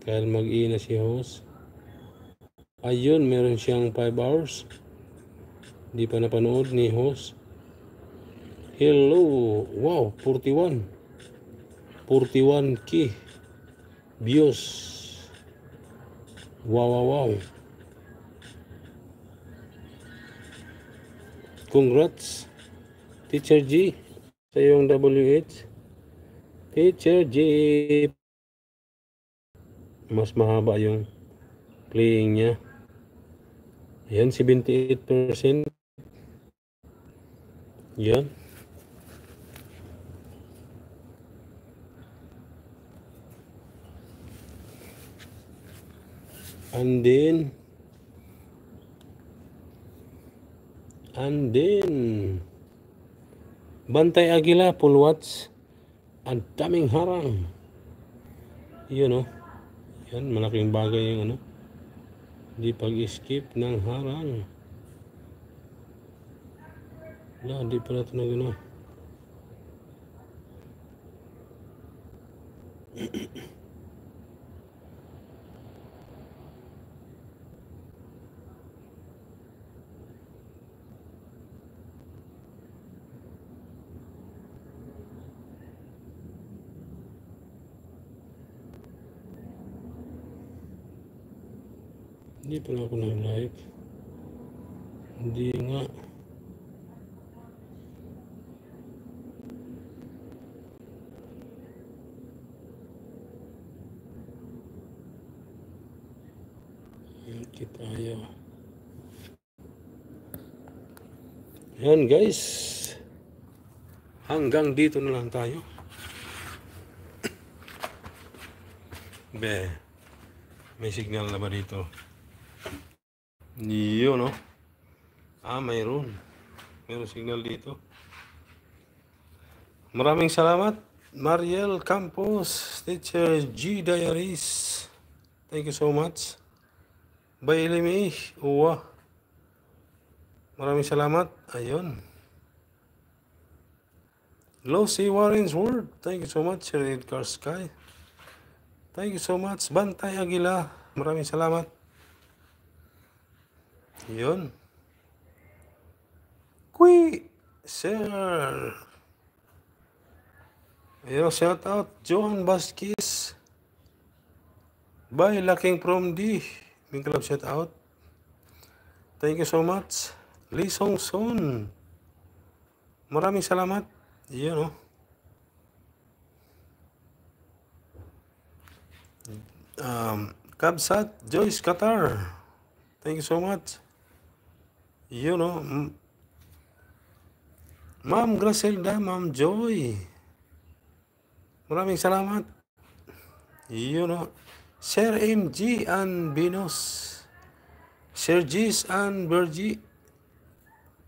Kaya mag-ina si host. Ayun, meron siyang 5 hours. Di pa napanood ni host. Hello. Wow, 41. 41K views. Wow. Congrats, Teacher G, sa iyong WH. Teacher G. Mas mahaba yung playing niya. Yan, 78%. Yan. And then Bantay Agila, full watch. Ang daming harang. Yun, oh. Yan, malaking bagay yung ano. Di pag-skip ng harang. Wala, di pala ito na gano'n. Hindi pala ako nag-live. Hindi nga. Tayo. Yan guys. Hanggang dito na lang tayo. May signal na ba dito? Yun, no? Mayroon. Mayroon signal dito. Maraming salamat, Mariel Campos, Teacher G Diaries. Thank you so much. By Elimi, uwa. Maraming salamat. Ayun. Lucy Warren's Word. Thank you so much, Red Car Sky. Thank you so much, Bantay Agila. Maraming salamat. Yun. Sir. Ayun, shout out, Johan Vasquez. By Laking from D. Big club shout out. Thank you so much. Lee Song Son. Maraming salamat. Yun, oh. Kabsat Joyce Qatar. Thank you so much. Yun, oh. Ma'am Gracelda, Ma'am Joy. Maraming salamat. Yun, oh. Sir MG and Binos. Sir Gis and Bergie.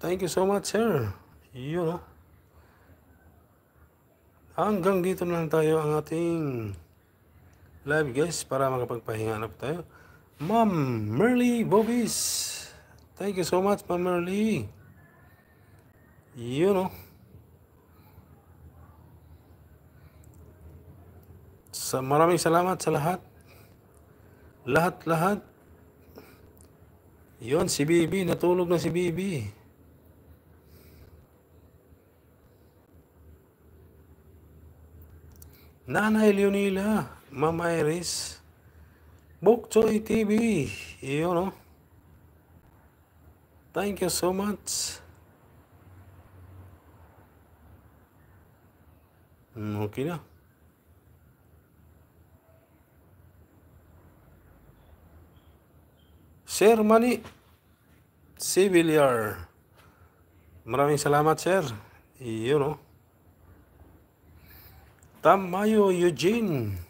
Thank you so much, sir. Yun, oh. Hanggang dito na lang tayo ang ating live, guys, para makapagpahinga na po tayo. Ma'am Merly Bobis. Thank you so much, Ma'am Merly. Yun, oh. Maraming salamat sa lahat. Lahat. Yun, si Bibi. Natulog na si Bibi. Nanay Leonila. Ma'am Iris. Bokchoy TV. Yun, oh. Thank you so much. Okay na. Sir Mani Civiliar. Maraming salamat, sir. Yun, oh. Tamayo Eugene.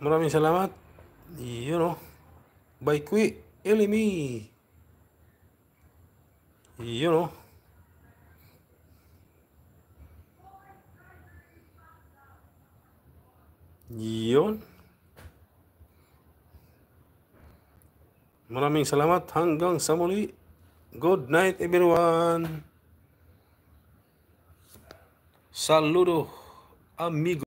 Maraming salamat. Yun, oh. Baikwi Elimi. Yun, oh. Yun. Maraming salamat. Hanggang sa muli. Good night, everyone. Saludo, amigo.